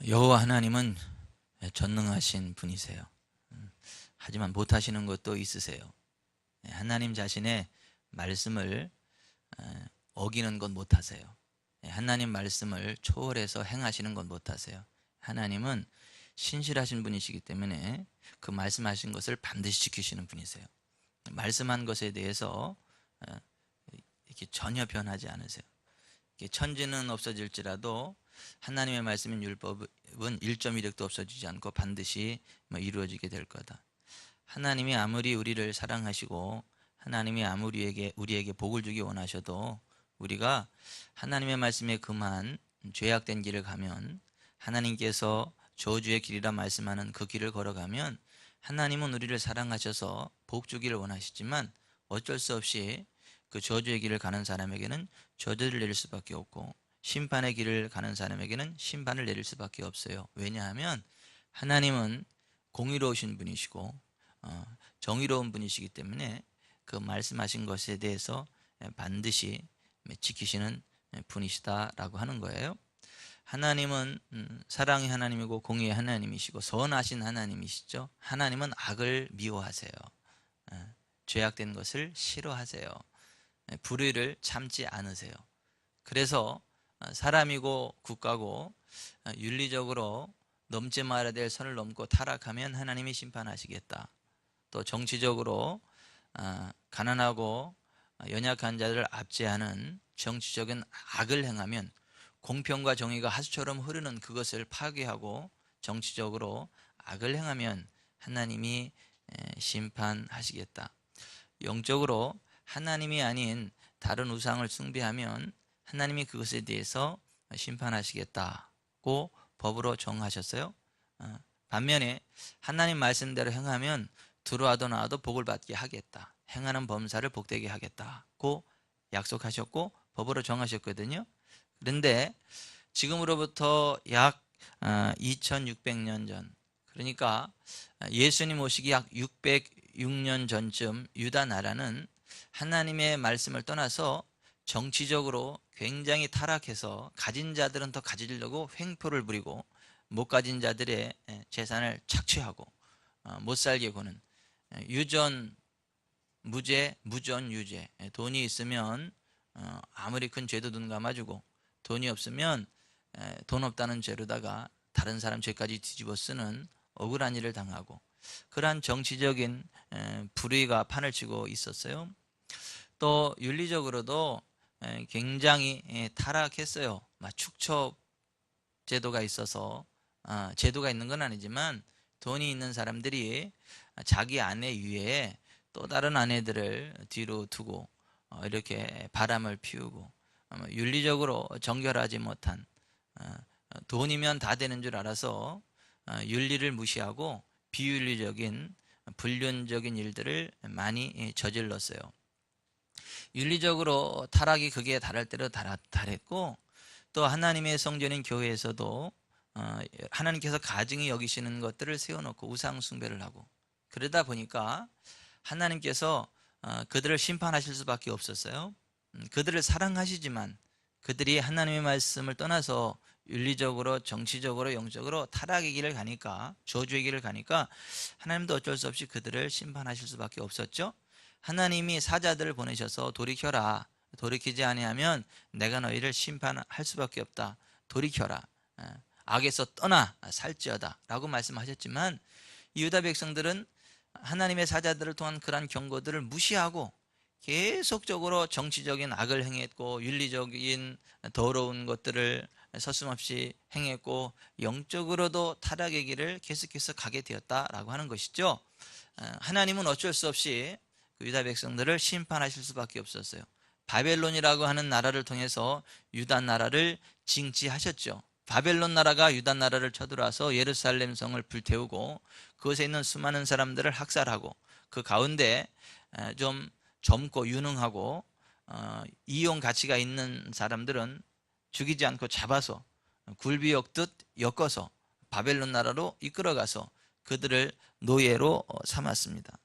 여호와 하나님은 전능하신 분이세요. 하지만 못하시는 것도 있으세요. 하나님 자신의 말씀을 어기는 건 못하세요. 하나님 말씀을 초월해서 행하시는 건 못하세요. 하나님은 신실하신 분이시기 때문에 그 말씀하신 것을 반드시 지키시는 분이세요. 말씀한 것에 대해서 이렇게 전혀 변하지 않으세요. 천지는 없어질지라도 하나님의 말씀인 율법은 1.1획도 없어지지 않고 반드시 이루어지게 될 거다. 하나님이 아무리 우리를 사랑하시고 하나님이 아무리 우리에게 복을 주기 원하셔도 우리가 하나님의 말씀에 그만 죄악된 길을 가면, 하나님께서 저주의 길이라 말씀하는 그 길을 걸어가면 하나님은 우리를 사랑하셔서 복 주기를 원하시지만 어쩔 수 없이 그 저주의 길을 가는 사람에게는 저주를 내릴 수밖에 없고 심판의 길을 가는 사람에게는 심판을 내릴 수밖에 없어요. 왜냐하면 하나님은 공의로우신 분이시고 정의로운 분이시기 때문에 그 말씀하신 것에 대해서 반드시 지키시는 분이시다라고 하는 거예요. 하나님은 사랑의 하나님이고 공의의 하나님이시고 선하신 하나님이시죠. 하나님은 악을 미워하세요. 죄악된 것을 싫어하세요. 불의를 참지 않으세요. 그래서 사람이고 국가고 윤리적으로 넘지 말아야 될 선을 넘고 타락하면 하나님이 심판하시겠다. 또 정치적으로 가난하고 연약한 자들을 압제하는 정치적인 악을 행하면 공평과 정의가 하수처럼 흐르는 그것을 파괴하고 정치적으로 악을 행하면 하나님이 심판하시겠다. 영적으로 하나님이 아닌 다른 우상을 숭배하면 하나님이 그것에 대해서 심판하시겠다고 법으로 정하셨어요. 반면에 하나님 말씀대로 행하면 들어와도 나와도 복을 받게 하겠다, 행하는 범사를 복되게 하겠다고 약속하셨고 법으로 정하셨거든요. 그런데 지금으로부터 약 2600년 전, 그러니까 예수님 오시기 약 606년 전쯤 유다 나라는 하나님의 말씀을 떠나서 정치적으로 굉장히 타락해서 가진 자들은 더 가지려고 횡포를 부리고 못 가진 자들의 재산을 착취하고 못 살게 구는 유전 무죄, 무전 유죄. 돈이 있으면 아무리 큰 죄도 눈 감아주고 돈이 없으면 돈 없다는 죄로다가 다른 사람 죄까지 뒤집어 쓰는 억울한 일을 당하고, 그러한 정치적인 불의가 판을 치고 있었어요. 또 윤리적으로도 굉장히 타락했어요. 축첩 제도가 있어서, 제도가 있는 건 아니지만 돈이 있는 사람들이 자기 아내 위에 또 다른 아내들을 뒤로 두고 이렇게 바람을 피우고 윤리적으로 정결하지 못한, 돈이면 다 되는 줄 알아서 윤리를 무시하고 비윤리적인 불륜적인 일들을 많이 저질렀어요. 윤리적으로 타락이 극에 달할 대로 달했고, 또 하나님의 성전인 교회에서도 하나님께서 가증히 여기시는 것들을 세워놓고 우상 숭배를 하고, 그러다 보니까 하나님께서 그들을 심판하실 수밖에 없었어요. 그들을 사랑하시지만 그들이 하나님의 말씀을 떠나서 윤리적으로 정치적으로 영적으로 타락의 길을 가니까, 저주의 길을 가니까 하나님도 어쩔 수 없이 그들을 심판하실 수밖에 없었죠. 하나님이 사자들을 보내셔서 돌이켜라, 돌이키지 아니하면 내가 너희를 심판할 수밖에 없다, 돌이켜라, 악에서 떠나 살지어다 라고 말씀하셨지만 유다 백성들은 하나님의 사자들을 통한 그러한 경고들을 무시하고 계속적으로 정치적인 악을 행했고 윤리적인 더러운 것들을 서슴없이 행했고 영적으로도 타락의 길을 계속해서 가게 되었다라고 하는 것이죠. 하나님은 어쩔 수 없이 그 유다 백성들을 심판하실 수밖에 없었어요. 바벨론이라고 하는 나라를 통해서 유다 나라를 징치하셨죠. 바벨론 나라가 유다 나라를 쳐들어와서 예루살렘 성을 불태우고 그것에 있는 수많은 사람들을 학살하고, 그 가운데 좀 젊고 유능하고 이용 가치가 있는 사람들은 죽이지 않고 잡아서 굴비 엮듯 엮어서 바벨론 나라로 이끌어가서 그들을 노예로 삼았습니다.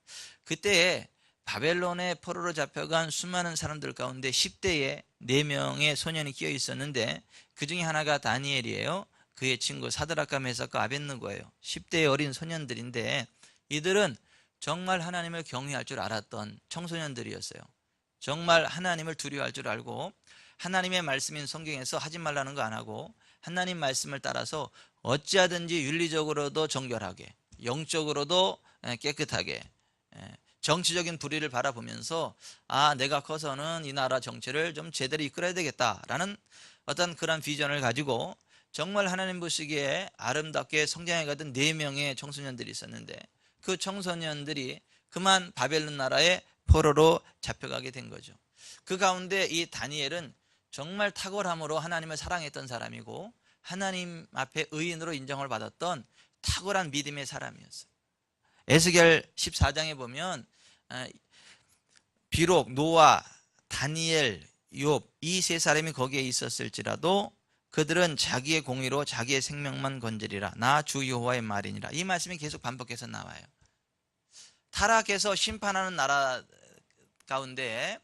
그때에 바벨론의 포로로 잡혀간 수많은 사람들 가운데 10대에 4명의 소년이 끼어 있었는데 그 중에 하나가 다니엘이에요. 그의 친구 사드락과 메삭과 아벳느고예요. 10대의 어린 소년들인데 이들은 정말 하나님을 경외할 줄 알았던 청소년들이었어요. 정말 하나님을 두려워할 줄 알고 하나님의 말씀인 성경에서 하지 말라는 거 안 하고 하나님 말씀을 따라서 어찌하든지 윤리적으로도 정결하게, 영적으로도 깨끗하게, 정치적인 불의를 바라보면서 내가 커서는 이 나라 정치를 좀 제대로 이끌어야 되겠다라는 어떤 그런 비전을 가지고 정말 하나님 보시기에 아름답게 성장해가던 4명의 청소년들이 있었는데 그 청소년들이 그만 바벨론 나라의 포로로 잡혀가게 된 거죠. 그 가운데 이 다니엘은 정말 탁월함으로 하나님을 사랑했던 사람이고 하나님 앞에 의인으로 인정을 받았던 탁월한 믿음의 사람이었어요. 에스겔 14장에 보면 비록 노아, 다니엘, 욥 이 3사람이 거기에 있었을지라도 그들은 자기의 공의로 자기의 생명만 건지리라. 나 주 여호와의 말이니라. 이 말씀이 계속 반복해서 나와요. 타락해서 심판하는 나라 가운데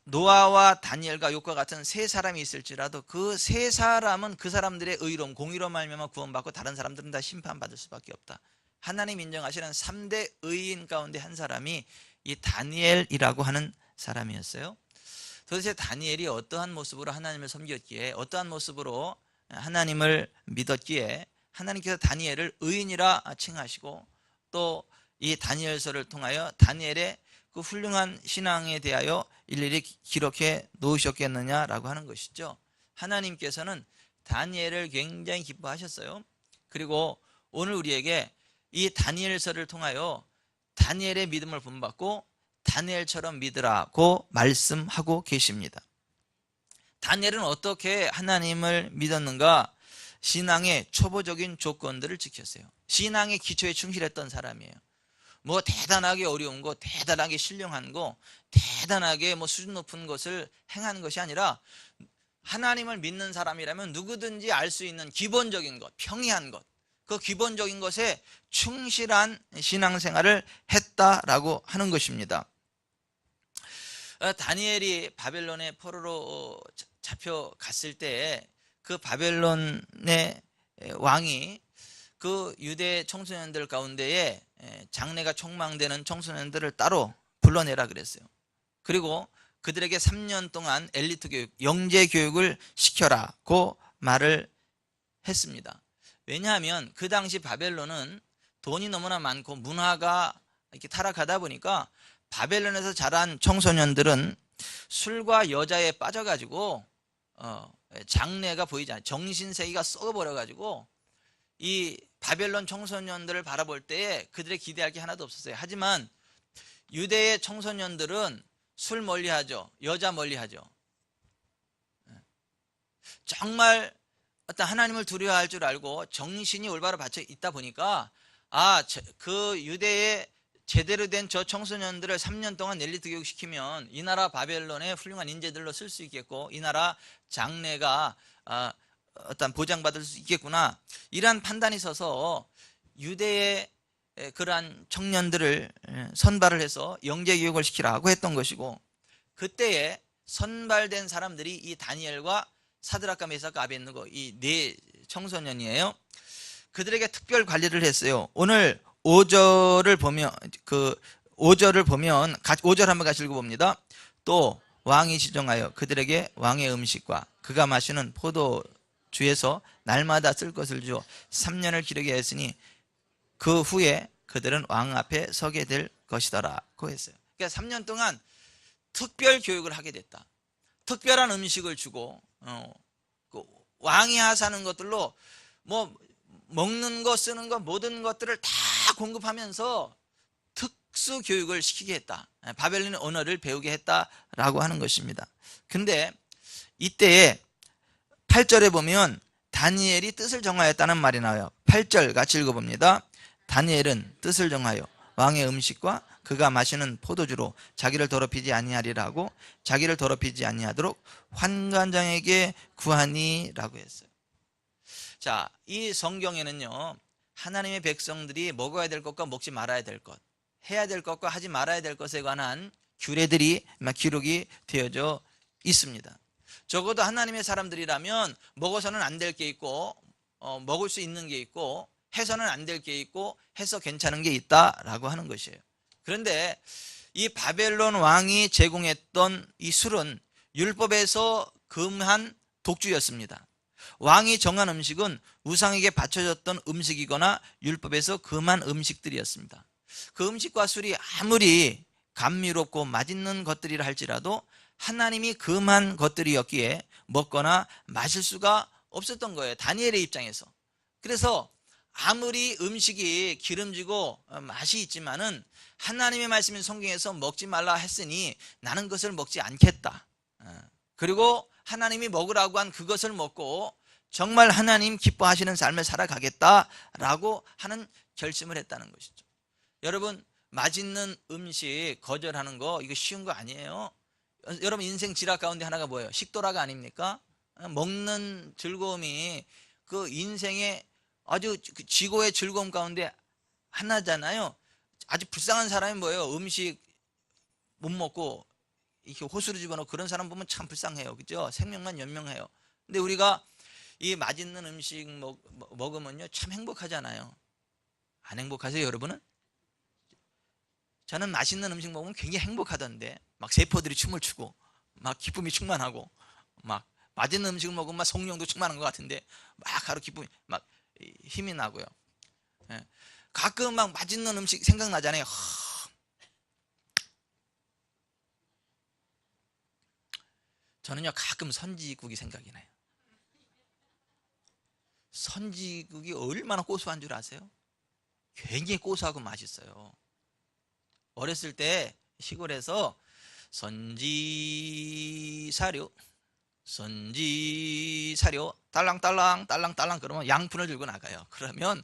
노아와 다니엘과 욥과 같은 3사람이 있을지라도 그 3사람은 그 사람들의 의로움, 공의로 말미암아 구원받고 다른 사람들은 다 심판받을 수밖에 없다. 하나님 인정하시는 3대 의인 가운데 한 사람이 이 다니엘이라고 하는 사람이었어요. 도대체 다니엘이 어떠한 모습으로 하나님을 섬겼기에, 어떠한 모습으로 하나님을 믿었기에 하나님께서 다니엘을 의인이라 칭하시고 또 이 다니엘서를 통하여 다니엘의 그 훌륭한 신앙에 대하여 일일이 기록해 놓으셨겠느냐라고 하는 것이죠. 하나님께서는 다니엘을 굉장히 기뻐하셨어요. 그리고 오늘 우리에게 이 다니엘서를 통하여 다니엘의 믿음을 본받고 다니엘처럼 믿으라고 말씀하고 계십니다. 다니엘은 어떻게 하나님을 믿었는가? 신앙의 초보적인 조건들을 지켰어요. 신앙의 기초에 충실했던 사람이에요. 뭐 대단하게 어려운 거, 대단하게 신령한 거, 대단하게 뭐 수준 높은 것을 행하는 것이 아니라 하나님을 믿는 사람이라면 누구든지 알 수 있는 기본적인 것, 평이한 것, 그 기본적인 것에 충실한 신앙생활을 했다라고 하는 것입니다. 다니엘이 바벨론의 포로로 잡혀갔을 때 그 바벨론의 왕이 그 유대 청소년들 가운데에 장래가 촉망되는 청소년들을 따로 불러내라 그랬어요. 그리고 그들에게 3년 동안 엘리트 교육, 영재 교육을 시켜라고 말을 했습니다. 왜냐하면 그 당시 바벨론은 돈이 너무나 많고 문화가 이렇게 타락하다 보니까 바벨론에서 자란 청소년들은 술과 여자에 빠져가지고 장래가 보이지 않아요. 정신세계가 썩어버려가지고 이 바벨론 청소년들을 바라볼 때에 그들의 기대할 게 하나도 없었어요. 하지만 유대의 청소년들은 술 멀리하죠. 여자 멀리하죠. 정말 어떤 하나님을 두려워할 줄 알고 정신이 올바로 받쳐 있다 보니까 그 유대의 제대로 된 저 청소년들을 3년 동안 엘리트 교육시키면 이 나라 바벨론의 훌륭한 인재들로 쓸 수 있겠고 이 나라 장래가 어떤 보장받을 수 있겠구나, 이러한 판단이 있어서 유대의 그러한 청년들을 선발을 해서 영재 교육을 시키라고 했던 것이고, 그때에 선발된 사람들이 이 다니엘과 사드락과 메삭과 아벳느고 이 4청소년이에요. 그들에게 특별 관리를 했어요. 오늘 5절을 보면 5절 한번 같이 읽어봅니다. 또 왕이 지정하여 그들에게 왕의 음식과 그가 마시는 포도주에서 날마다 쓸 것을 주어 3년을 기르게 했으니 그 후에 그들은 왕 앞에 서게 될 것이더라고 했어요. 그러니까 3년 동안 특별 교육을 하게 됐다. 특별한 음식을 주고 그 왕이 하사는 것들로 뭐 먹는 거 쓰는 거 모든 것들을 다 공급하면서 특수 교육을 시키게 했다. 바벨론 언어를 배우게 했다라고 하는 것입니다. 근데 이때에 8절에 보면 다니엘이 뜻을 정하였다는 말이 나와요. 8절 같이 읽어봅니다. 다니엘은 뜻을 정하여 왕의 음식과 그가 마시는 포도주로 자기를 더럽히지 아니하리라고 자기를 더럽히지 아니하도록 환관장에게 구하니라고 했어요. 자, 이 성경에는요, 하나님의 백성들이 먹어야 될 것과 먹지 말아야 될 것, 해야 될 것과 하지 말아야 될 것에 관한 규례들이 기록이 되어져 있습니다. 적어도 하나님의 사람들이라면 먹어서는 안 될 게 있고 먹을 수 있는 게 있고 해서는 안 될 게 있고 해서 괜찮은 게 있다라고 하는 것이에요. 그런데 이 바벨론 왕이 제공했던 이 술은 율법에서 금한 독주였습니다. 왕이 정한 음식은 우상에게 바쳐졌던 음식이거나 율법에서 금한 음식들이었습니다. 그 음식과 술이 아무리 감미롭고 맛있는 것들이라 할지라도 하나님이 금한 것들이었기에 먹거나 마실 수가 없었던 거예요. 다니엘의 입장에서. 그래서 아무리 음식이 기름지고 맛이 있지만은 하나님의 말씀인 성경에서 먹지 말라 했으니 나는 그것을 먹지 않겠다. 그리고 하나님이 먹으라고 한 그것을 먹고 정말 하나님 기뻐하시는 삶을 살아가겠다라고 하는 결심을 했다는 것이죠. 여러분, 맛있는 음식 거절하는 거 이거 쉬운 거 아니에요. 여러분, 인생 지락 가운데 하나가 뭐예요? 식도락 아닙니까? 먹는 즐거움이 그 인생의 아주 지고의 즐거움 가운데 하나잖아요. 아주 불쌍한 사람이 뭐예요? 음식 못 먹고 이렇게 호수로 집어넣고 그런 사람 보면 참 불쌍해요. 그죠? 생명만 연명해요. 근데 우리가 이 맛있는 음식 먹으면요 참 행복하잖아요. 안 행복하세요, 여러분은? 저는 맛있는 음식 먹으면 굉장히 행복하던데 막 세포들이 춤을 추고 막 기쁨이 충만하고 막 맛있는 음식을 먹으면 막 성령도 충만한 것 같은데 막 하루 기쁨이 막 힘이 나고요. 가끔 막 맛있는 음식 생각나잖아요. 저는요 가끔 선지국이 생각이 나요. 선지국이 얼마나 고소한 줄 아세요? 굉장히 고소하고 맛있어요. 어렸을 때 시골에서 선지사료 딸랑딸랑 딸랑딸랑 그러면 양푼을 들고 나가요. 그러면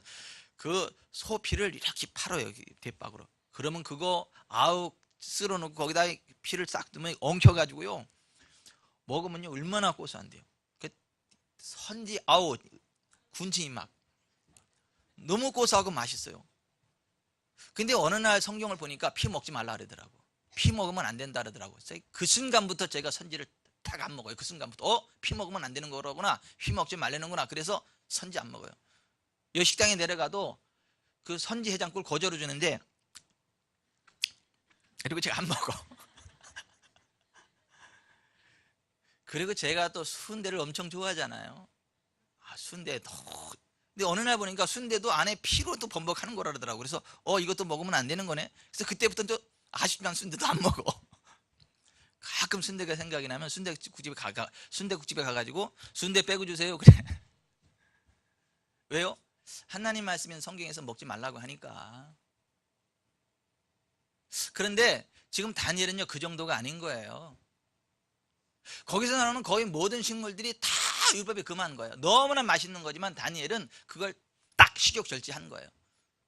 그 소피를 이렇게 팔아요. 여기 대박으로. 그러면 그거 아욱 쓸어놓고 거기다 피를 싹 넣으면 엉켜가지고요 먹으면요 얼마나 고소한데요. 선지 아우 군침이 막 너무 고소하고 맛있어요. 근데 어느 날 성경을 보니까 피 먹지 말라 그러더라고. 피 먹으면 안 된다 그러더라고. 그 순간부터 제가 선지를 딱 안 먹어요. 그 순간부터 피 먹으면 안 되는 거라구나. 피 먹지 말라는구나. 그래서 선지 안 먹어요. 여 식당에 내려가도 그 선지 해장국을 거저로 주는데 그리고 제가 안 먹어. 그리고 제가 또 순대를 엄청 좋아하잖아요. 순대 근데 어느 날 보니까 순대도 안에 피로 또 범벅하는 거라 그러더라고. 그래서 이것도 먹으면 안 되는 거네. 그래서 그때부터 또 아쉽지만 순대도 안 먹어. 가끔 순대가 생각이 나면 순대국집에 가가지고 순대 빼고 주세요. 그래. 왜요? 하나님 말씀인 성경에서 먹지 말라고 하니까. 그런데 지금 다니엘은요 그 정도가 아닌 거예요. 거기서 나오는 거의 모든 식물들이 다 율법에 금한 거예요. 너무나 맛있는 거지만 다니엘은 그걸 딱 식욕 절제한 거예요.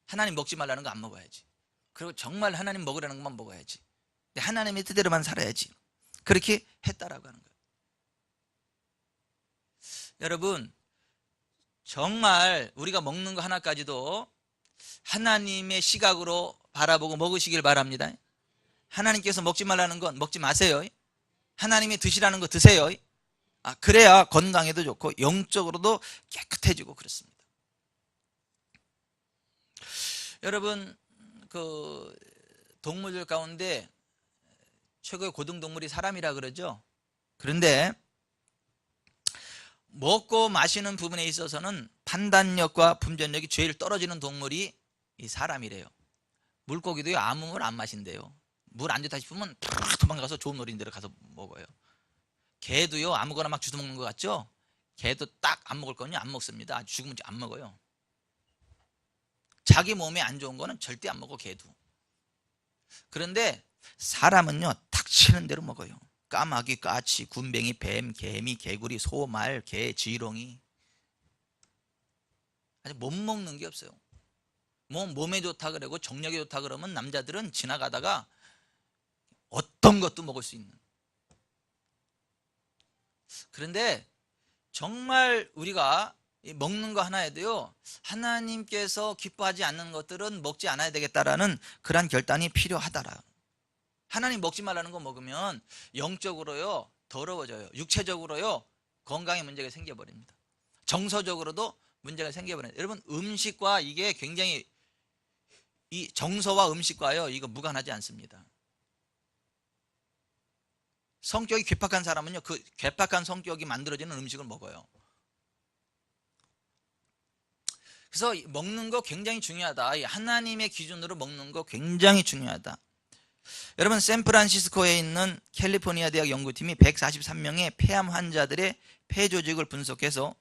하나님 먹지 말라는 거 안 먹어야지. 그리고 정말 하나님 먹으라는 것만 먹어야지. 하나님의 뜻대로만 살아야지. 그렇게 했다라고 하는 거예요. 여러분, 정말 우리가 먹는 거 하나까지도 하나님의 시각으로 바라보고 먹으시길 바랍니다. 하나님께서 먹지 말라는 건 먹지 마세요. 하나님이 드시라는 거 드세요. 그래야 건강에도 좋고 영적으로도 깨끗해지고 그렇습니다. 여러분, 그 동물들 가운데 최고의 고등동물이 사람이라 그러죠. 그런데 먹고 마시는 부분에 있어서는 판단력과 분별력이 제일 떨어지는 동물이 이 사람이래요. 물고기도요 아무 물 안 마신대요. 물 안 좋다 싶으면 도망가서 좋은 노린 데로 가서 먹어요. 개도요 아무거나 막 주워 먹는 것 같죠? 개도 딱 안 먹을 거는요 안 먹습니다. 죽으면 안 먹어요. 자기 몸에 안 좋은 거는 절대 안 먹어, 개도. 그런데 사람은요 탁 치는 대로 먹어요. 까마귀, 까치, 군뱅이, 뱀, 개미, 개구리, 소, 말, 개, 지렁이. 아직 못 먹는 게 없어요. 몸에 좋다 그러고 정력에 좋다 그러면 남자들은 지나가다가 어떤 것도 먹을 수 있는. 그런데 정말 우리가 먹는 거 하나에도요 하나님께서 기뻐하지 않는 것들은 먹지 않아야 되겠다라는 그런 결단이 필요하다라. 하나님 먹지 말라는 거 먹으면 영적으로요 더러워져요. 육체적으로요 건강에 문제가 생겨버립니다. 정서적으로도 문제가 생겨버려요. 여러분 음식과 이게 굉장히 이 정서와 음식과요 이거 무관하지 않습니다. 성격이 괴팍한 사람은요 그 괴팍한 성격이 만들어지는 음식을 먹어요. 그래서 먹는 거 굉장히 중요하다. 하나님의 기준으로 먹는 거 굉장히 중요하다. 여러분 샌프란시스코에 있는 캘리포니아 대학 연구팀이 143명의 폐암 환자들의 폐 조직을 분석해서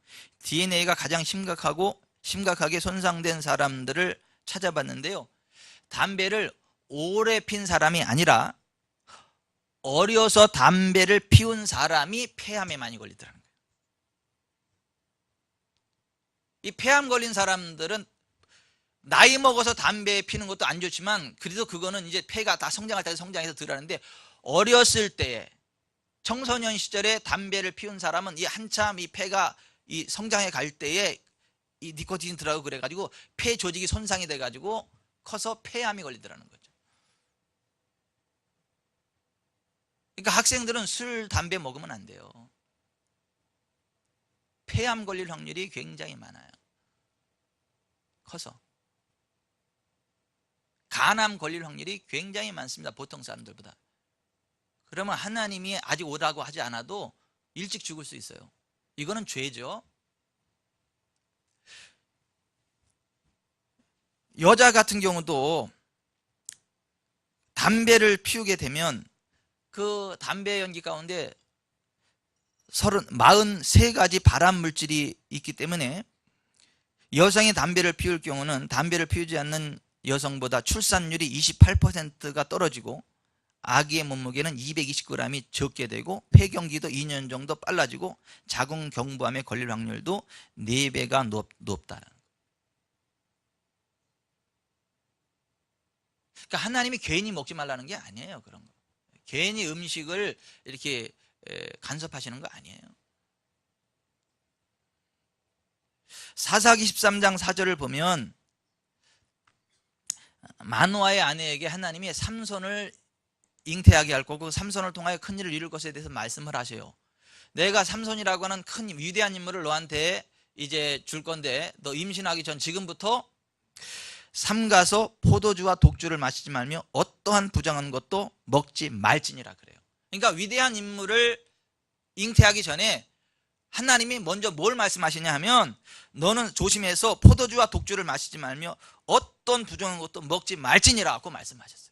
DNA가 가장 심각하게 손상된 사람들을 찾아봤는데요. 담배를 오래 핀 사람이 아니라 어려서 담배를 피운 사람이 폐암에 많이 걸리더라는 거예요. 이 폐암 걸린 사람들은 나이 먹어서 담배 피는 것도 안 좋지만 그래도 그거는 이제 폐가 다 성장할 때 성장해서 들어가는데 어렸을 때에 청소년 시절에 담배를 피운 사람은 이 한참 이 폐가 이 성장해 갈 때에 이 니코틴이 들어가고 그래가지고 폐 조직이 손상이 돼가지고 커서 폐암이 걸리더라는 거죠. 그러니까 학생들은 술, 담배 먹으면 안 돼요. 폐암 걸릴 확률이 굉장히 많아요. 커서. 간암 걸릴 확률이 굉장히 많습니다. 보통 사람들보다. 그러면 하나님이 아직 오라고 하지 않아도 일찍 죽을 수 있어요. 이거는 죄죠. 여자 같은 경우도 담배를 피우게 되면 그 담배 연기 가운데 43가지 발암 물질이 있기 때문에 여성이 담배를 피울 경우는 담배를 피우지 않는 여성보다 출산율이 28%가 떨어지고 아기의 몸무게는 220g이 적게 되고 폐경기도 2년 정도 빨라지고 자궁경부암에 걸릴 확률도 4배가 높다. 그러니까 하나님이 괜히 먹지 말라는 게 아니에요. 그런 거. 괜히 음식을 이렇게 간섭하시는 거 아니에요. 사사기 13장 4절을 보면 마노아의 아내에게 하나님이 삼손을 잉태하게 할 거고 삼손을 통하여 큰 일을 이룰 것에 대해서 말씀을 하세요. 내가 삼손이라고 하는 큰 위대한 인물을 너한테 이제 줄 건데 너 임신하기 전 지금부터 삼가서 포도주와 독주를 마시지 말며 어떠한 부정한 것도 먹지 말지니라 그래요. 그러니까 위대한 인물을 잉태하기 전에 하나님이 먼저 뭘 말씀하시냐 하면 너는 조심해서 포도주와 독주를 마시지 말며 어떤 부정한 것도 먹지 말지니라고 말씀하셨어요.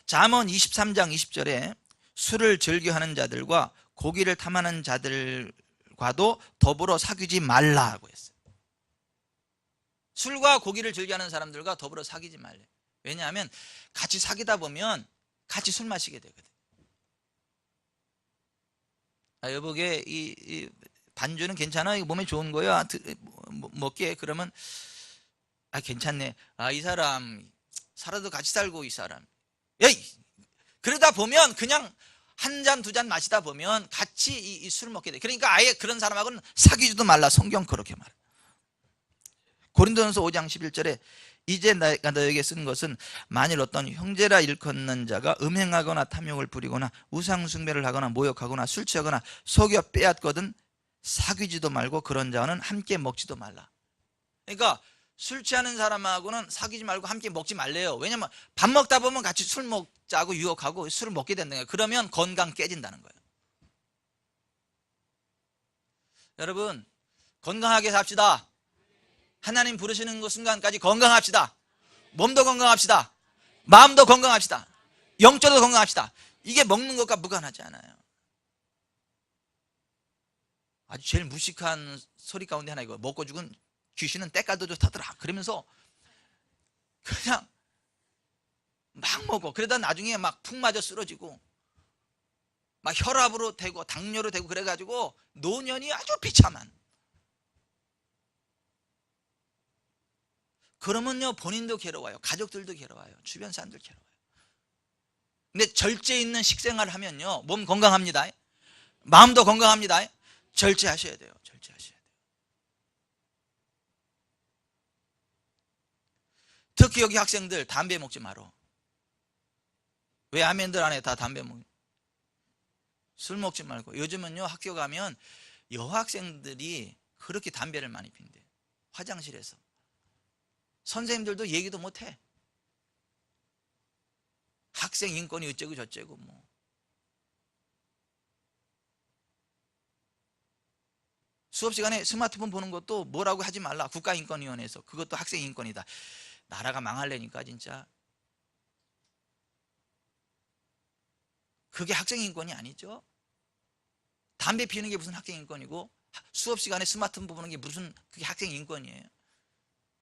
잠언 23장 20절에 술을 즐겨하는 자들과 고기를 탐하는 자들과도 더불어 사귀지 말라고 했어요. 술과 고기를 즐겨하는 사람들과 더불어 사귀지 말래. 왜냐하면 같이 사귀다 보면 같이 술 마시게 되거든. 여보게 이 반주는 괜찮아? 이거 몸에 좋은 거야? 먹게? 그러면 괜찮네. 이 사람 살아도 같이 살고 이 사람. 에이! 그러다 보면 그냥 한 잔, 두 잔 마시다 보면 같이 이 술 먹게 돼. 그러니까 아예 그런 사람하고는 사귀지도 말라. 성경 그렇게 말해. 고린도전서 5장 11절에 이제 내가 너에게 쓴 것은 만일 어떤 형제라 일컫는 자가 음행하거나 탐욕을 부리거나 우상 숭배를 하거나 모욕하거나 술 취하거나 속여 빼앗거든 사귀지도 말고 그런 자와는 함께 먹지도 말라. 그러니까 술 취하는 사람하고는 사귀지 말고 함께 먹지 말래요. 왜냐면 밥 먹다 보면 같이 술 먹자고 유혹하고 술을 먹게 된다는 거예요. 그러면 건강 깨진다는 거예요. 여러분 건강하게 삽시다. 하나님 부르시는 그 순간까지 건강합시다. 몸도 건강합시다. 마음도 건강합시다. 영적으로 건강합시다. 이게 먹는 것과 무관하지 않아요. 아주 제일 무식한 소리 가운데 하나 이거 먹고 죽은 귀신은 때깔도 좋다더라. 그러면서 그냥 막 먹어. 그러다 나중에 막 푹 맞아 쓰러지고 막 혈압으로 되고 당뇨로 되고 그래가지고 노년이 아주 비참한. 그러면요 본인도 괴로워요. 가족들도 괴로워요. 주변 사람들 괴로워요. 근데 절제 있는 식생활을 하면요 몸 건강합니다. 마음도 건강합니다. 절제하셔야 돼요. 절제하셔야 돼요. 특히 여기 학생들 담배 먹지 말어. 왜 아멘들 안 해? 다 담배 먹어. 술 먹지 말고. 요즘은요 학교 가면 여학생들이 그렇게 담배를 많이 핀대. 화장실에서. 선생님들도 얘기도 못해. 학생 인권이 어쩌고 저쩌고 뭐. 수업 시간에 스마트폰 보는 것도 뭐라고 하지 말라. 국가인권위원회에서. 그것도 학생 인권이다. 나라가 망할래니까 진짜. 그게 학생 인권이 아니죠. 담배 피우는 게 무슨 학생 인권이고 수업 시간에 스마트폰 보는 게 무슨 그게 학생 인권이에요.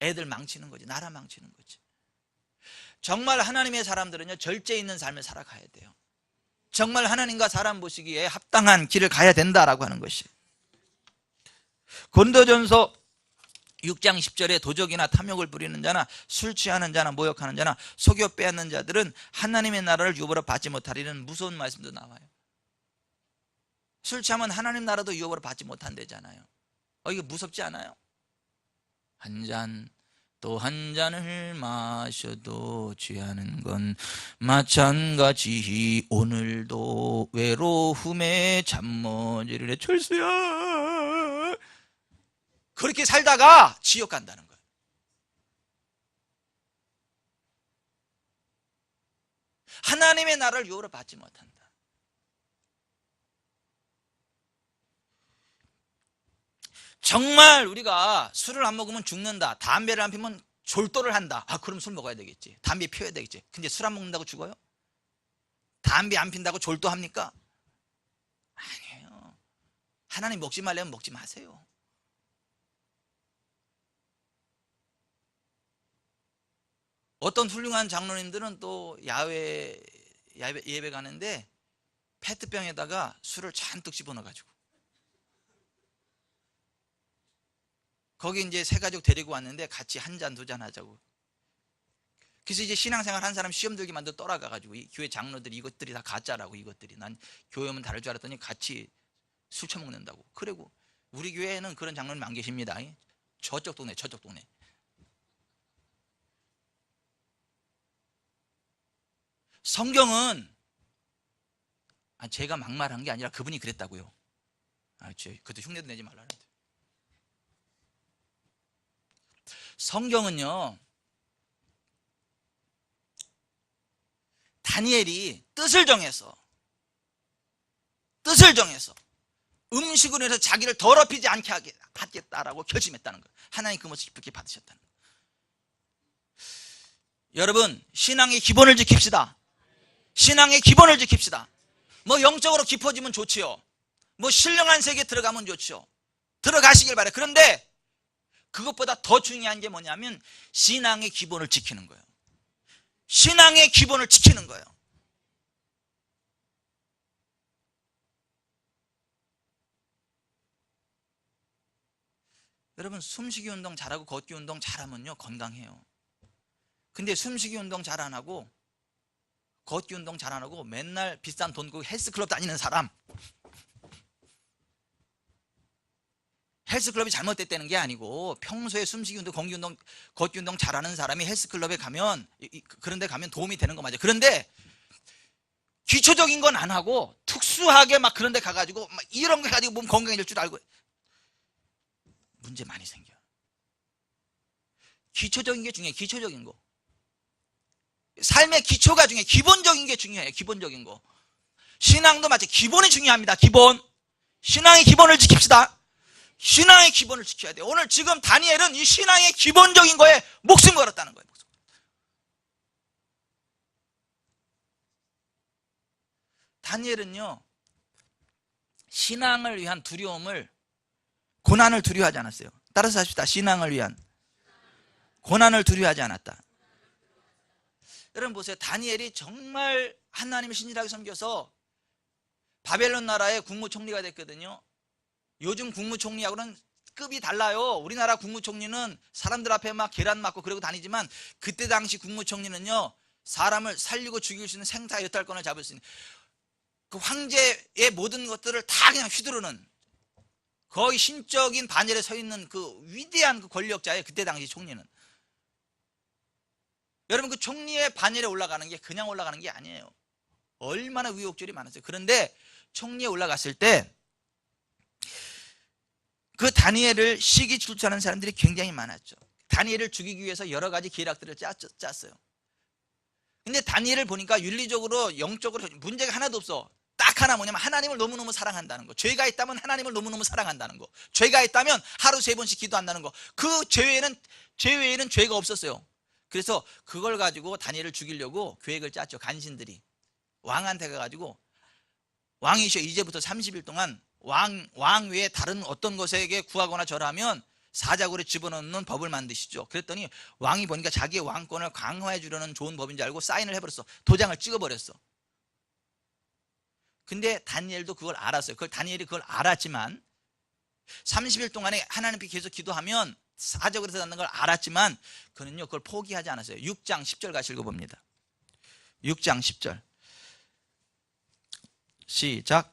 애들 망치는 거지. 나라 망치는 거지. 정말 하나님의 사람들은요 절제 있는 삶을 살아가야 돼요. 정말 하나님과 사람 보시기에 합당한 길을 가야 된다라고 하는 것이. 고린도전서 6장 10절에 도적이나 탐욕을 부리는 자나 술 취하는 자나 모욕하는 자나 속여 빼앗는 자들은 하나님의 나라를 유업으로 받지 못하리는 무서운 말씀도 나와요. 술 취하면 하나님 나라도 유업으로 받지 못한대잖아요. 이거 무섭지 않아요? 한 잔 또 한 잔을 마셔도 취하는 건 마찬가지. 오늘도 외로움에 잠머지르래. 철수야, 그렇게 살다가 지옥 간다는 거예요. 하나님의 나라를 유업으로 받지 못한다. 정말 우리가 술을 안 먹으면 죽는다, 담배를 안 피우면 졸도를 한다. 그럼 술 먹어야 되겠지. 담배 피워야 되겠지. 근데 술 안 먹는다고 죽어요? 담배 안 핀다고 졸도합니까? 아니에요. 하나님 먹지 말려면 먹지 마세요. 어떤 훌륭한 장로님들은 또 야외 예배 가는데 페트병에다가 술을 잔뜩 집어넣어가지고 거기 이제 세 가족 데리고 왔는데 같이 한 잔, 두 잔 하자고. 그래서 이제 신앙생활 한 사람 시험 들게 만들어 떠나가가지고 이 교회 장로들이 이것들이 다 가짜라고. 이것들이 난 교회 오면 다를 줄 알았더니 같이 술 처먹는다고. 그리고 우리 교회에는 그런 장로님 안 계십니다. 저쪽 동네. 성경은 제가 막말한 게 아니라 그분이 그랬다고요. 그것도 흉내도 내지 말라는데. 성경은요 다니엘이 뜻을 정해서 음식으로 해서 자기를 더럽히지 않게 하겠다라고 결심했다는 거예요. 하나님 그 모습 기쁘게 받으셨다는 거예요. 여러분, 신앙의 기본을 지킵시다. 신앙의 기본을 지킵시다. 뭐 영적으로 깊어지면 좋지요. 뭐 신령한 세계에 들어가면 좋죠. 들어가시길 바래요. 그런데 그것보다 더 중요한 게 뭐냐면 신앙의 기본을 지키는 거예요. 신앙의 기본을 지키는 거예요. 여러분, 숨쉬기 운동 잘하고 걷기 운동 잘하면요 건강해요. 근데 숨쉬기 운동 잘 안 하고 걷기 운동 잘 안 하고 맨날 비싼 돈 주고 헬스클럽 다니는 사람, 헬스클럽이 잘못됐다는 게 아니고 평소에 숨쉬기 운동, 공기 운동, 걷기 운동 잘하는 사람이 헬스클럽에 가면 그런 데 가면 도움이 되는 거 맞아요. 그런데 기초적인 건 안 하고 특수하게 막 그런 데 가가지고 막 이런 거 가지고 몸 건강해질 줄 알고 문제 많이 생겨요. 기초적인 게 중요해요. 기초적인 거. 삶의 기초가 중요해요. 기본적인 게 중요해요. 기본적인 거. 신앙도 마치 기본이 중요합니다. 기본. 신앙의 기본을 지킵시다. 신앙의 기본을 지켜야 돼요. 오늘 지금 다니엘은 이 신앙의 기본적인 거에 목숨 걸었다는 거예요. 다니엘은요 신앙을 위한 두려움을, 고난을 두려워하지 않았어요. 따라서 합시다. 신앙을 위한 고난을 두려워하지 않았다. 여러분 보세요. 다니엘이 정말 하나님을 신실하게 섬겨서 바벨론 나라의 국무총리가 됐거든요. 요즘 국무총리하고는 급이 달라요. 우리나라 국무총리는 사람들 앞에 막 계란 맞고 그러고 다니지만 그때 당시 국무총리는요 사람을 살리고 죽일 수 있는 생사 여탈권을 잡을 수 있는, 그 황제의 모든 것들을 다 그냥 휘두르는 거의 신적인 반열에 서 있는 그 위대한 그 권력자예요. 그때 당시 총리는. 여러분 그 총리의 반열에 올라가는 게 그냥 올라가는 게 아니에요. 얼마나 우여곡절이 많았어요. 그런데 총리에 올라갔을 때 그 다니엘을 시기 질투하는 사람들이 굉장히 많았죠. 다니엘을 죽이기 위해서 여러 가지 계략들을 짰어요. 근데 다니엘을 보니까 윤리적으로 영적으로 문제가 하나도 없어. 딱 하나, 뭐냐면 하나님을 너무너무 사랑한다는 거. 죄가 있다면 하나님을 너무너무 사랑한다는 거. 죄가 있다면 하루 3번씩 기도한다는 거. 그 죄 외에는 죄가 없었어요. 그래서 그걸 가지고 다니엘을 죽이려고 계획을 짰죠. 간신들이 왕한테 가가지고, 왕이시여, 이제부터 30일 동안 왕 외에 다른 어떤 것에게 구하거나 절하면 사자굴에 집어넣는 법을 만드시죠. 그랬더니 왕이 보니까 자기의 왕권을 강화해 주려는 좋은 법인지 알고 사인을 해버렸어. 도장을 찍어버렸어. 근데 다니엘도 그걸 알았어요. 다니엘이 그걸 알았지만 30일 동안에 하나님께 계속 기도하면 사자굴에서 낳는 걸 알았지만 그는요, 그걸 포기하지 않았어요. 6장 10절 같이 읽어봅니다. 6장 10절 시작.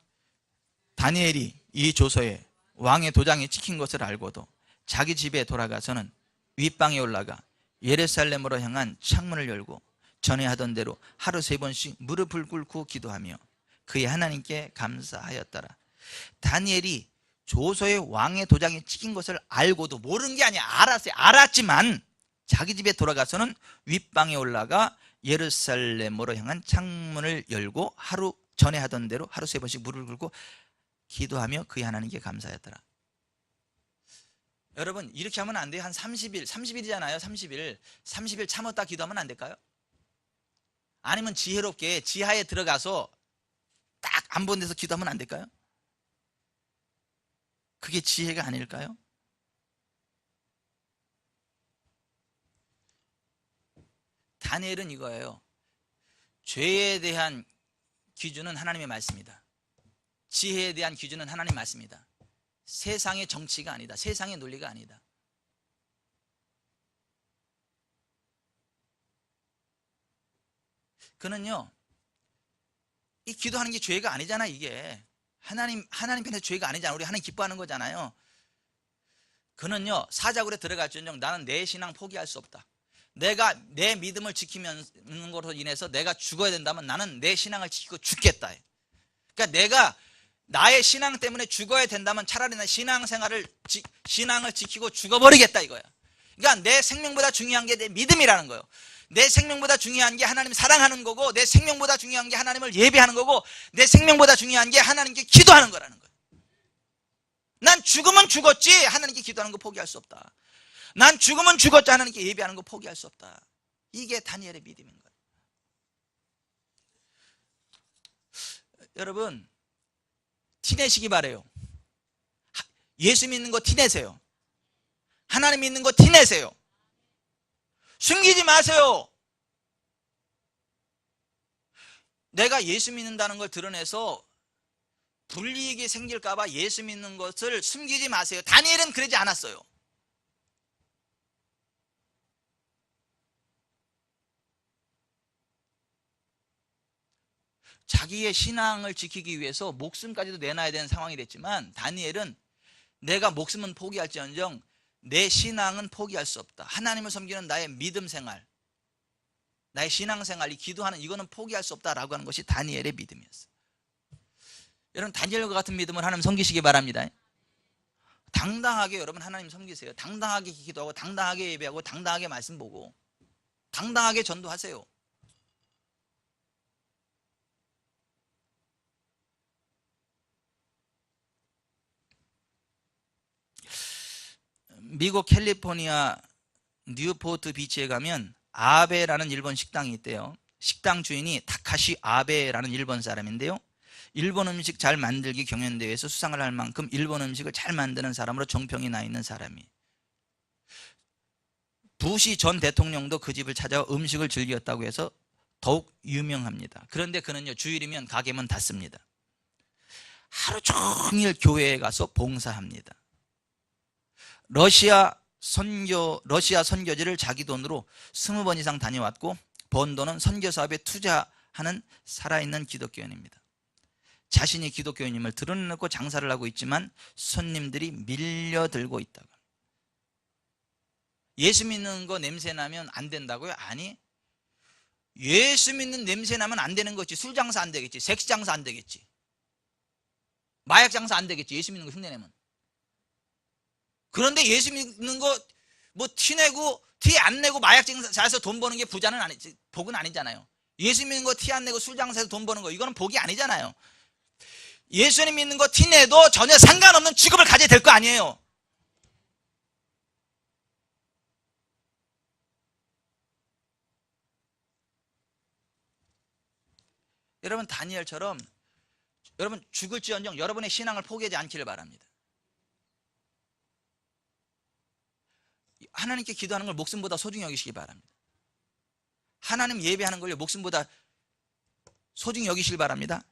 다니엘이 이 조서에 왕의 도장이 찍힌 것을 알고도 자기 집에 돌아가서는 윗방에 올라가 예루살렘으로 향한 창문을 열고 전에 하던 대로 하루 3번씩 무릎을 꿇고 기도하며 그의 하나님께 감사하였더라. 다니엘이 조서에 왕의 도장이 찍힌 것을 알고도, 모르는 게 아니야, 알았어요. 알았지만 자기 집에 돌아가서는 윗방에 올라가 예루살렘으로 향한 창문을 열고 전에 하던 대로 하루 3번씩 무릎을 꿇고 기도하며 그의 하나님께 감사하였더라. 여러분, 이렇게 하면 안 돼요. 한 30일이잖아요. 30일 참았다 기도하면 안 될까요? 아니면 지혜롭게 지하에 들어가서 딱 안 본 데서 기도하면 안 될까요? 그게 지혜가 아닐까요? 다니엘은 이거예요. 죄에 대한 기준은 하나님의 말씀이다. 지혜에 대한 기준은 하나님 말씀이다. 세상의 정치가 아니다. 세상의 논리가 아니다. 그는요, 이 기도하는 게 죄가 아니잖아. 이게 하나님 편에서 죄가 아니잖아. 우리 하나님 기뻐하는 거잖아요. 그는요, 사자굴에 들어갈지언정 나는 내 신앙 포기할 수 없다. 내가 내 믿음을 지키는 것으로 인해서 내가 죽어야 된다면 나는 내 신앙을 지키고 죽겠다. 그러니까 내가 나의 신앙 때문에 죽어야 된다면 차라리 내 신앙을 지키고 죽어버리겠다 이거야. 그러니까 내 생명보다 중요한 게 내 믿음이라는 거예요. 내 생명보다 중요한 게 하나님 사랑하는 거고, 내 생명보다 중요한 게 하나님을 예배하는 거고, 내 생명보다 중요한 게 하나님께 기도하는 거라는 거예요. 난 죽으면 죽었지 하나님께 기도하는 거 포기할 수 없다. 난 죽으면 죽었지 하나님께 예배하는 거 포기할 수 없다. 이게 다니엘의 믿음인 거예요. 여러분, 티내시기 바래요. 예수 믿는 거 티내세요. 하나님 믿는 거 티내세요. 숨기지 마세요. 내가 예수 믿는다는 걸 드러내서 불이익이 생길까 봐 예수 믿는 것을 숨기지 마세요. 다니엘은 그러지 않았어요. 자기의 신앙을 지키기 위해서 목숨까지도 내놔야 되는 상황이 됐지만 다니엘은 내가 목숨은 포기할지언정 내 신앙은 포기할 수 없다. 하나님을 섬기는 나의 믿음 생활, 나의 신앙 생활, 이 기도하는 이거는 포기할 수 없다라고 하는 것이 다니엘의 믿음이었어요. 여러분, 다니엘과 같은 믿음을 하나님 섬기시기 바랍니다. 당당하게 여러분 하나님 섬기세요. 당당하게 기도하고 당당하게 예배하고 당당하게 말씀 보고 당당하게 전도하세요. 미국 캘리포니아 뉴포트 비치에 가면 아베라는 일본 식당이 있대요. 식당 주인이 타카시 아베라는 일본 사람인데요, 일본 음식 잘 만들기 경연대회에서 수상을 할 만큼 일본 음식을 잘 만드는 사람으로 정평이 나 있는 사람이, 부시 전 대통령도 그 집을 찾아와 음식을 즐겼다고 해서 더욱 유명합니다. 그런데 그는요, 주일이면 가게 문 닫습니다. 하루 종일 교회에 가서 봉사합니다. 러시아 선교지를 자기 돈으로 20번 이상 다녀왔고 번 돈은 선교 사업에 투자하는 살아있는 기독교인입니다. 자신이 기독교인임을 드러내놓고 장사를 하고 있지만 손님들이 밀려들고 있다고. 예수 믿는 거 냄새 나면 안 된다고요? 아니, 예수 믿는 냄새 나면 안 되는 거지. 술 장사 안 되겠지. 섹스 장사 안 되겠지. 마약 장사 안 되겠지. 예수 믿는 거 흉내내면. 그런데 예수 믿는 거 뭐 티내고 티 안 내고 마약 장사해서 돈 버는 게 부자는 아니지. 복은 아니잖아요. 예수 믿는 거 티 안 내고 술 장사해서 돈 버는 거 이거는 복이 아니잖아요. 예수님 믿는 거 티 내도 전혀 상관없는 직업을 가져야 될 거 아니에요. 여러분 다니엘처럼 여러분 죽을지언정 여러분의 신앙을 포기하지 않기를 바랍니다. 하나님께 기도하는 걸 목숨보다 소중히 여기시기 바랍니다. 하나님 예배하는 걸요 목숨보다 소중히 여기시길 바랍니다.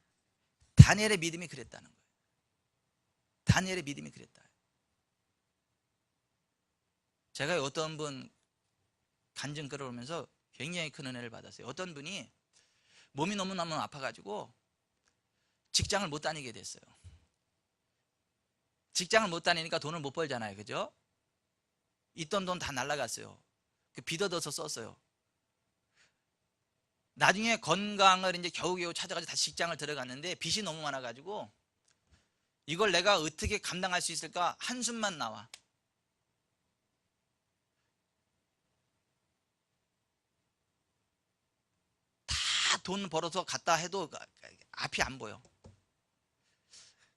다니엘의 믿음이 그랬다는 거예요. 다니엘의 믿음이 그랬다. 제가 어떤 분 간증 끌어오면서 굉장히 큰 은혜를 받았어요. 어떤 분이 몸이 너무너무 아파가지고 직장을 못 다니게 됐어요. 직장을 못 다니니까 돈을 못 벌잖아요. 그죠? 있던 돈 다 날라갔어요. 빚 얻어서 썼어요. 나중에 건강을 이제 겨우겨우 찾아가지고 다시 직장을 들어갔는데 빚이 너무 많아가지고 이걸 내가 어떻게 감당할 수 있을까 한숨만 나와. 다 돈 벌어서 갖다 해도 앞이 안 보여.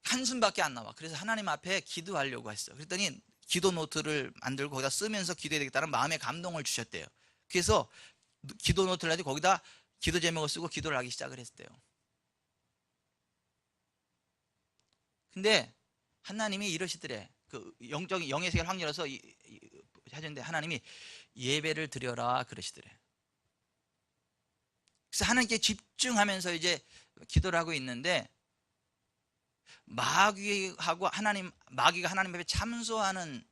한숨밖에 안 나와. 그래서 하나님 앞에 기도하려고 했어요. 그랬더니 기도 노트를 만들고 거기다 쓰면서 기도해야 되겠다는 마음의 감동을 주셨대요. 그래서 기도 노트를 가지고 거기다 기도 제목을 쓰고 기도를 하기 시작을 했대요. 근데 하나님이 이러시더래. 그 영적인 영의 세계를 확 열어서 하셨는데 하나님이 예배를 드려라 그러시더래. 그래서 하나님께 집중하면서 이제 기도를 하고 있는데 마귀가 하나님 앞에 참소하는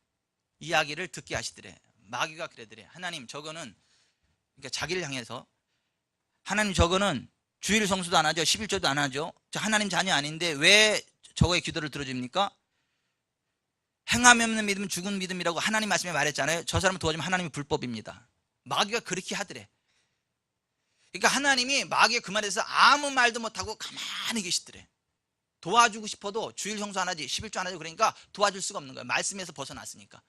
이야기를 듣게 하시더래. 마귀가 그러더래. 하나님 저거는 그러니까 자기를 향해서 하나님 저거는 주일 성수도 안 하죠. 11조도 안 하죠. 저 하나님 자녀 아닌데 왜 저거의 기도를 들어줍니까? 행함이 없는 믿음은 죽은 믿음이라고 하나님 말씀에 말했잖아요. 저 사람을 도와주면 하나님이 불법입니다. 마귀가 그렇게 하더래. 그러니까 하나님이 마귀의 그 말에 대해서 아무 말도 못하고 가만히 계시더래. 도와주고 싶어도 주일 성수 안 하지 11조 안 하지 그러니까 도와줄 수가 없는 거예요. 말씀에서 벗어났으니까.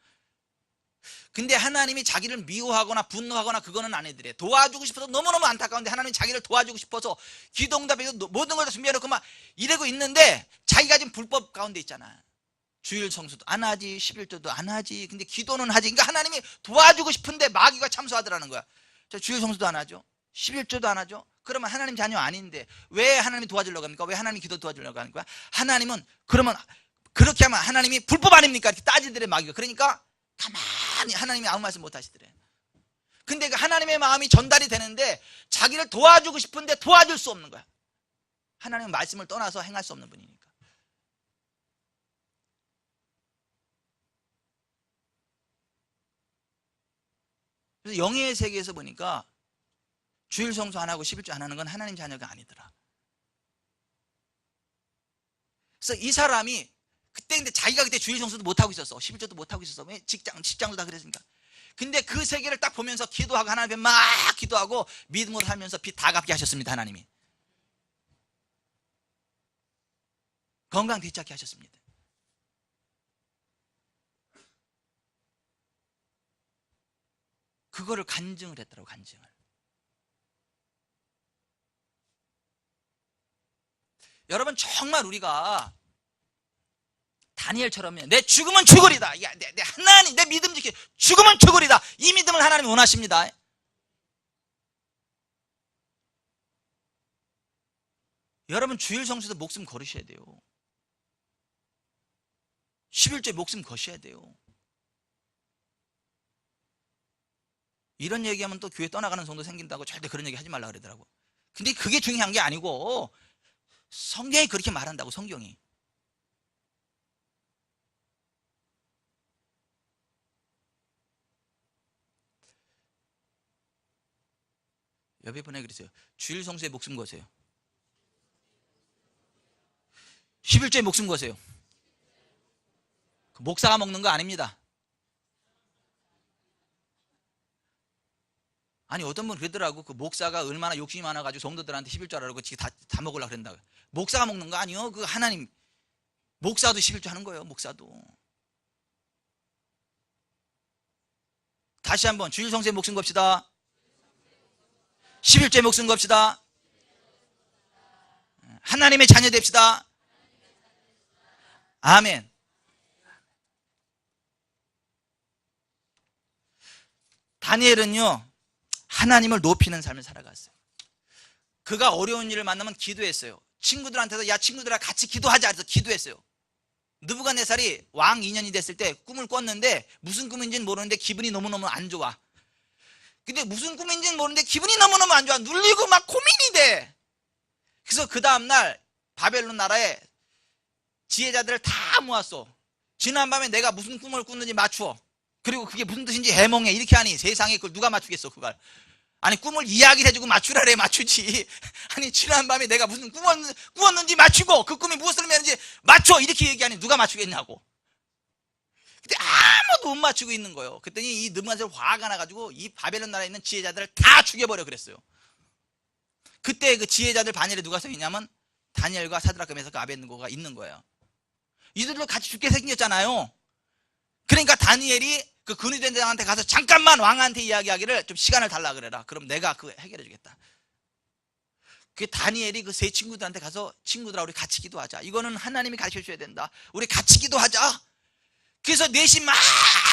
근데 하나님이 자기를 미워하거나 분노하거나 그거는 안 해드려. 도와주고 싶어서 너무너무 안타까운데 하나님이 자기를 도와주고 싶어서 기도응답해서 모든 걸 다 준비해놓고 막 이러고 있는데 자기가 지금 불법 가운데 있잖아. 주일 성수도 안 하지 11조도 안 하지 근데 기도는 하지. 그러니까 하나님이 도와주고 싶은데 마귀가 참소하더라는 거야. 저 주일 성수도 안 하죠 11조도 안 하죠. 그러면 하나님 자녀 아닌데 왜 하나님이 도와주려고 합니까? 왜 하나님이 기도 도와주려고 하는 거야? 하나님은 그러면 그렇게 하면 하나님이 불법 아닙니까? 이렇게 따지더래 마귀가. 그러니까 가만히 하나님이 아무 말씀 못 하시더래. 근데 그 하나님의 마음이 전달이 되는데 자기를 도와주고 싶은데 도와줄 수 없는 거야. 하나님은 말씀을 떠나서 행할 수 없는 분이니까. 그래서 영의 세계에서 보니까 주일 성수 안 하고 11조 안 하는 건 하나님 자녀가 아니더라. 그래서 이 사람이 그때 근데 자기가 그때 주일 성수도 못 하고 있었어. 11조도 못 하고 있었어. 왜 직장도 다 그랬으니까. 근데 그 세계를 딱 보면서 기도하고 하나님 앞에 막 기도하고 믿음으로 살면서 빚 다 갚게 하셨습니다. 하나님이 건강 되찾게 하셨습니다. 그거를 간증을 했더라고. 간증을. 여러분 정말 우리가 다니엘처럼 내 죽으면 죽으리다. 야, 내 하나님 내 믿음 지키 죽으면 죽으리다. 이 믿음을 하나님이 원하십니다. 여러분 주일 성수도 목숨 걸으셔야 돼요. 11조에 목숨 거셔야 돼요. 이런 얘기하면 또 교회 떠나가는 성도 생긴다고 절대 그런 얘기 하지 말라 그러더라고. 근데 그게 중요한 게 아니고 성경이 그렇게 말한다고. 성경이. 옆에 분에 그랬어요. 주일 성수에 목숨 거세요. 11조에 목숨 거세요. 목사가 먹는 거 아닙니다. 아니 어떤 분 그러더라고. 그 목사가 얼마나 욕심이 많아가지고 성도들한테 11조 하라고 다 먹으려고 그런다고. 목사가 먹는 거 아니요. 그 하나님, 목사도 11조 하는 거예요. 목사도. 다시 한번 주일 성수의 목숨 겁시다. 11조의 목숨 겁시다. 하나님의 자녀 됩시다. 아멘. 다니엘은요, 하나님을 높이는 삶을 살아갔어요. 그가 어려운 일을 만나면 기도했어요. 친구들한테도 야 친구들아 같이 기도하자 해서 기도했어요. 느부갓네살이 왕 2년이 됐을 때 꿈을 꿨는데 무슨 꿈인지는 모르는데 기분이 너무너무 안 좋아. 근데 무슨 꿈인지는 모르는데 기분이 너무너무 안 좋아. 눌리고 막 고민이 돼. 그래서 그 다음날 바벨론 나라에 지혜자들을 다 모았어. 지난밤에 내가 무슨 꿈을 꿨는지 맞추어. 그리고 그게 무슨 뜻인지 해몽해. 이렇게 하니 세상에 그걸 누가 맞추겠어 그걸. 아니 꿈을 이야기를 해주고 맞추라 그래 맞추지. 아니 지난밤에 내가 무슨 꾸었는지 맞추고 그 꿈이 무엇을 의미하는지 맞춰 이렇게 얘기하니 누가 맞추겠냐고. 근데 아무도 못 맞추고 있는 거예요. 그랬더니 이 느부갓네살 화가 나가지고 이 바벨론 나라에 있는 지혜자들을 다 죽여버려 그랬어요. 그때 그 지혜자들 반열에 누가 서 있냐면 다니엘과 사드락과 메삭과 아벳느고가 있는 거예요. 이들도 같이 죽게 생겼잖아요. 그러니까 다니엘이 그 근위된 장한테 가서 잠깐만 왕한테 이야기하기를 좀 시간을 달라 그래라. 그럼 내가 그거 해결해 주겠다. 그 다니엘이 그 세 친구들한테 가서 친구들아 우리 같이 기도하자. 이거는 하나님이 가르쳐 줘야 된다. 우리 같이 기도하자. 그래서 넷이 막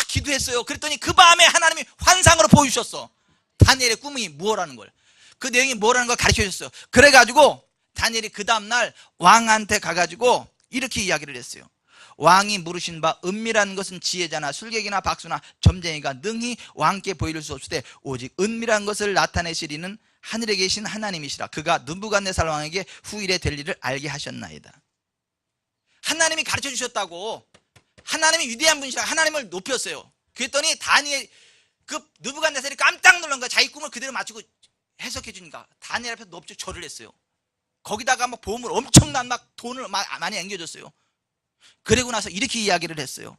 기도했어요. 그랬더니 그 밤에 하나님이 환상으로 보여주셨어. 다니엘의 꿈이 뭐라는 걸. 그 내용이 뭐라는 걸 가르쳐 줬어요. 그래가지고 다니엘이 그 다음날 왕한테 가가지고 이렇게 이야기를 했어요. 왕이 물으신 바 은밀한 것은 지혜자나 술객이나 박수나 점쟁이가 능히 왕께 보일 수 없을 때 오직 은밀한 것을 나타내시리는 하늘에 계신 하나님이시라. 그가 느부갓네살 왕에게 후일에 될 일을 알게 하셨나이다. 하나님이 가르쳐 주셨다고. 하나님이 위대한 분이시라. 하나님을 높였어요. 그랬더니 다니엘 그 느부갓네살이 깜짝 놀란 거야. 자기 꿈을 그대로 맞추고 해석해 주니까 다니엘 앞에서 높이 절을 했어요. 거기다가 막 보험을 엄청난 막 돈을 많이 앵겨줬어요. 그리고 나서 이렇게 이야기를 했어요.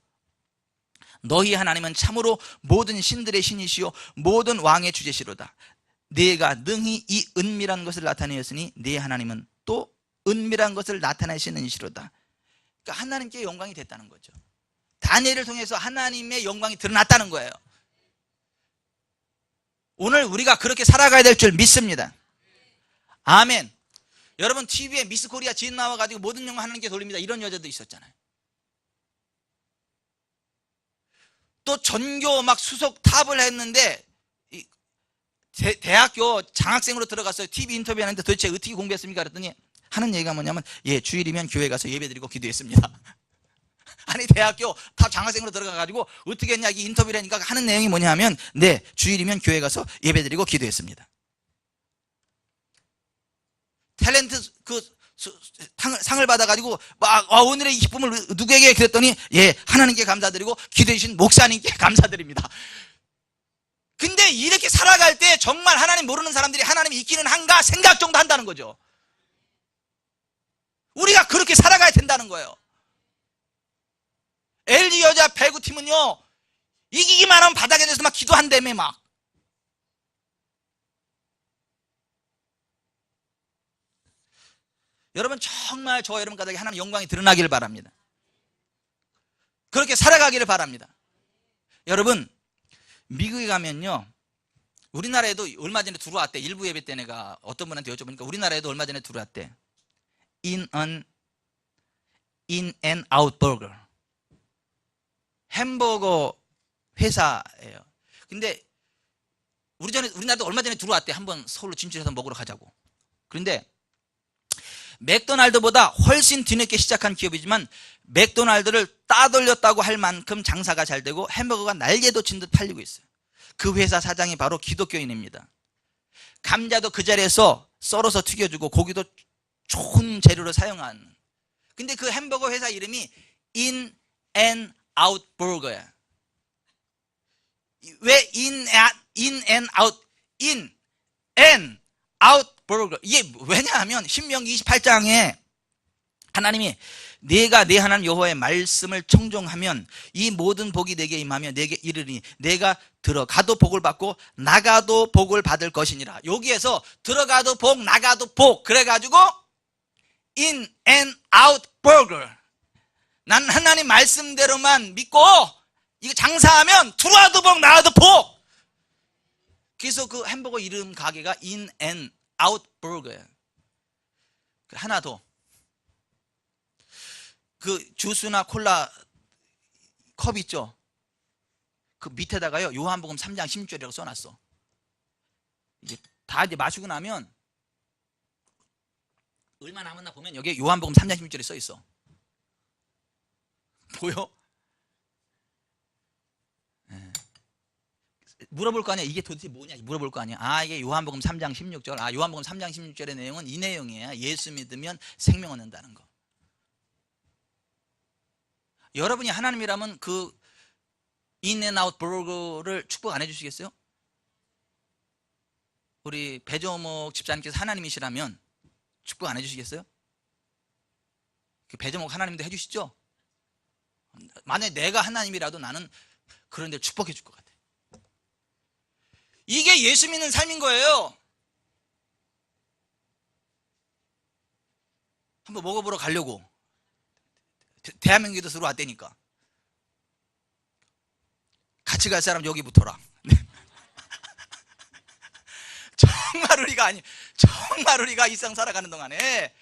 너희 하나님은 참으로 모든 신들의 신이시요 모든 왕의 주제시로다. 네가 능히 이 은밀한 것을 나타내었으니 네 하나님은 또 은밀한 것을 나타내시는 이시로다. 그러니까 하나님께 영광이 됐다는 거죠. 다니엘을 통해서 하나님의 영광이 드러났다는 거예요. 오늘 우리가 그렇게 살아가야 될 줄 믿습니다. 아멘. 여러분 TV에 미스 코리아 진 나와가지고 모든 영광 하나님께 돌립니다 이런 여자도 있었잖아요. 또 전교 막 수석 탑을 했는데 대학교 장학생으로 들어갔어요. TV 인터뷰하는데 도대체 어떻게 공부했습니까? 그랬더니 하는 얘기가 뭐냐면 예 주일이면 교회 가서 예배드리고 기도했습니다. 아니 대학교 탑 장학생으로 들어가가지고 어떻게 했냐 이 인터뷰를 하니까 하는 내용이 뭐냐면 네 주일이면 교회 가서 예배드리고 기도했습니다. 탤런트 상을 받아가지고 막 오늘의 이 기쁨을 누구에게 그랬더니 예 하나님께 감사드리고 기도해 주신 목사님께 감사드립니다. 근데 이렇게 살아갈 때 정말 하나님 모르는 사람들이 하나님이 있기는 한가 생각 정도 한다는 거죠. 우리가 그렇게 살아가야 된다는 거예요. LG 여자 배구팀은요 이기기만 하면 바닥에 대서 막 기도한다며 막. 여러분 정말 저 여러분 가족에 하나님 영광이 드러나기를 바랍니다. 그렇게 살아가기를 바랍니다. 여러분 미국에 가면요 우리나라에도 얼마 전에 들어왔대. 일부 예배 때 내가 어떤 분한테 여쭤보니까 우리나라에도 얼마 전에 들어왔대. In and out burger 햄버거 회사예요. 근데 우리나라도 얼마 전에 들어왔대. 한번 서울로 진출해서 먹으러 가자고. 그런데 맥도날드보다 훨씬 뒤늦게 시작한 기업이지만 맥도날드를 따돌렸다고 할 만큼 장사가 잘 되고 햄버거가 날개돋친 듯 팔리고 있어요. 그 회사 사장이 바로 기독교인입니다. 감자도 그 자리에서 썰어서 튀겨주고 고기도 좋은 재료로 사용한. 근데 그 햄버거 회사 이름이 In and Out Burger야. 왜 In and Out? In and Out Burger. 이게 왜냐하면 신명기 28장에 하나님이 내가 내 하나님 여호와의 말씀을 청종하면 이 모든 복이 내게 임하며 내게 이르리니 내가 들어가도 복을 받고 나가도 복을 받을 것이니라. 여기에서 들어가도 복, 나가도 복, 그래가지고 in and out burger. 난 하나님 말씀대로만 믿고 이거 장사하면 들어와도 복, 나와도 복. 그래서 그 햄버거 이름 가게가 in and out burger예요. 하나 더, 그 주스나 콜라 컵 있죠? 그 밑에다가요 요한복음 3장 16절이라고 써놨어. 이제 다 이제 마시고 나면 얼마 남았나 보면 여기에 요한복음 3장 16절이 써 있어. 보여? 네. 물어볼 거 아니야. 이게 도대체 뭐냐 물어볼 거 아니야. 아, 이게 요한복음 3장 16절. 아, 요한복음 3장 16절의 내용은 이 내용이에요. 예수 믿으면 생명 얻는다는 거. 여러분이 하나님이라면 그 인앤아웃 버거를 축복 안 해주시겠어요? 우리 배정옥 집사님께서 하나님이시라면 축복 안 해주시겠어요? 배정옥 하나님도 해주시죠? 만약에 내가 하나님이라도 나는 그런 데 축복해 줄 것 같아. 이게 예수 믿는 삶인 거예요. 한번 먹어보러 가려고 대한민국에도 들어왔다니까. 같이 갈 사람 여기 붙어라. 정말 우리가 일상 살아가는 동안에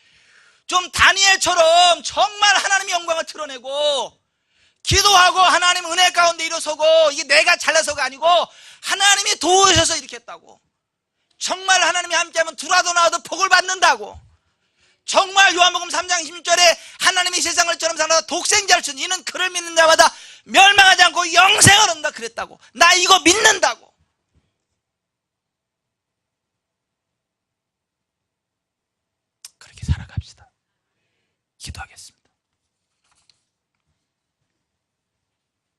좀 다니엘처럼 정말 하나님의 영광을 드러내고 기도하고 하나님 은혜 가운데 일어서고, 이게 내가 잘나서가 아니고 하나님이 도우셔서 이렇게 했다고. 정말 하나님이 함께하면 들어와도 나와도 복을 받는다고. 정말 요한복음 3장 16절에 하나님이 세상을 처럼 살아서 독생자를 준 이는 그를 믿는 자마다 멸망하지 않고 영생을 얻는다 그랬다고. 나 이거 믿는다고. 그렇게 살아갑시다. 기도하겠습니다.